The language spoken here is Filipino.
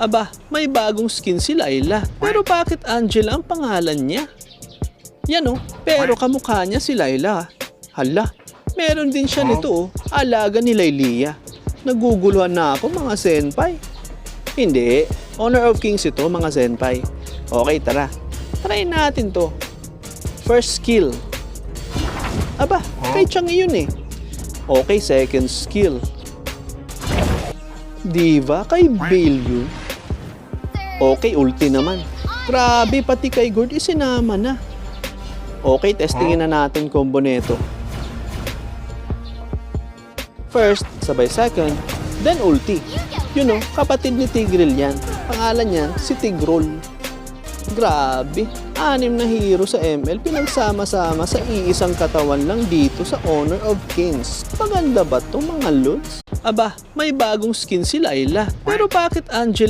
Aba, may bagong skin si Layla. Pero bakit Angela ang pangalan niya? Yan oh, pero kamukha niya si Layla. Hala, meron din siya nito oh, alaga ni Laylia. Naguguluhan na ako mga senpai. Hindi, Honor of Kings ito mga senpai. Okay, tara. Try natin to. First skill. Aba, kay Changi yun eh. Okay, second skill. Diva, kay Bale yun. Okay, ulti naman. Grabe, pati kay Gord isinama na. Okay, testingin na natin combo neto. First, sabay second, then ulti. You know, kapatid ni Tigreal yan. Pangalan niya, si Tigrol. Grabe, 6 na hero sa ML pinagsama-sama sa iisang katawan lang dito sa Honor of Kings. Maganda ba to mga lods? Aba, may bagong skin si Layla. Pero bakit Angela